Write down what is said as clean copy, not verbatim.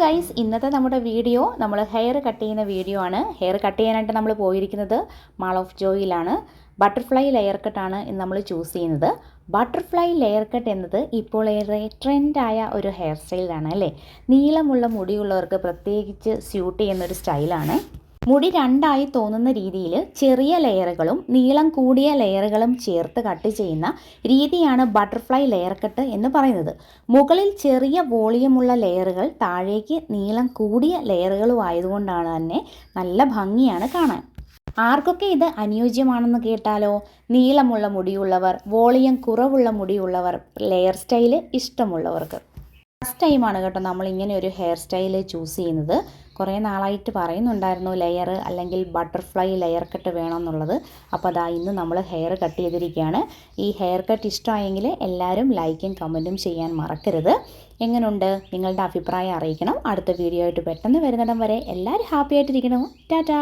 Guys, ഇന്നത്തെ നമ്മുടെ video നമ്മൾ ഹെയർ കട്ട് ചെയ്യുന്ന വീഡിയോ ആണ്. ഹെയർ കട്ട് ചെയ്യാനായിട്ട് നമ്മൾ പോയിരിക്കുന്നത് മാൾ ഓഫ് ജോയിലാണ്. ബട്ടർഫ്ലൈ ലെയർ കട്ടാണ് ഇന്ന് നമ്മൾ ചൂസ് ചെയ്യുന്നത്. ബട്ടർഫ്ലൈ ലെയർ കട്ട് എന്നത് ഇപ്പോൾ ഏറെ ട്രെൻഡായ ഒരു ഹെയർ സ്റ്റൈലാണ് അല്ലേ. നീളമുള്ള മുടിയുള്ളവർക്ക് പ്രത്യേകിച്ച് സ്യൂട്ട് ചെയ്യുന്നൊരു സ്റ്റൈലാണ്. മുടി രണ്ടായി തോന്നുന്ന രീതിയിൽ ചെറിയ ലെയറുകളും നീളം കൂടിയ ലെയറുകളും ചേർത്ത് കട്ട് ചെയ്യുന്ന രീതിയാണ് ബട്ടർഫ്ലൈ ലെയർ കട്ട് എന്ന് പറയുന്നത്. മുകളിൽ ചെറിയ വോളിയമുള്ള ലെയറുകൾ താഴേക്ക് നീളം കൂടിയ ലെയറുകളും ആയതുകൊണ്ടാണ് തന്നെ നല്ല ഭംഗിയാണ് കാണാൻ. ആർക്കൊക്കെ ഇത് അനുയോജ്യമാണെന്ന് കേട്ടാലോ? നീളമുള്ള മുടിയുള്ളവർ, വോളിയം കുറവുള്ള മുടിയുള്ളവർ, ലെയർ സ്റ്റൈല് ഇഷ്ടമുള്ളവർക്ക്. ഫസ്റ്റ് ടൈമാണ് കേട്ടോ നമ്മൾ ഇങ്ങനെ ഒരു ഹെയർ സ്റ്റൈല് ചൂസ് ചെയ്യുന്നത്. കുറേ നാളായിട്ട് പറയുന്നുണ്ടായിരുന്നു ലെയർ അല്ലെങ്കിൽ ബട്ടർഫ്ലൈ ലെയർ കട്ട് വേണമെന്നുള്ളത്. അപ്പോൾ അതാ ഇന്ന് നമ്മൾ ഹെയർ കട്ട് ചെയ്തിരിക്കുകയാണ്. ഈ ഹെയർ കട്ട് ഇഷ്ടമായെങ്കിൽ എല്ലാവരും ലൈക്കും കമൻറ്റും ചെയ്യാൻ മറക്കരുത്. എങ്ങനെയുണ്ട് നിങ്ങളുടെ അഭിപ്രായം അറിയിക്കണം. അടുത്ത വീഡിയോ ആയിട്ട് പെട്ടെന്ന് വരുന്നിടം വരെ എല്ലാവരും ഹാപ്പി ആയിട്ടിരിക്കണം. ടാറ്റാ.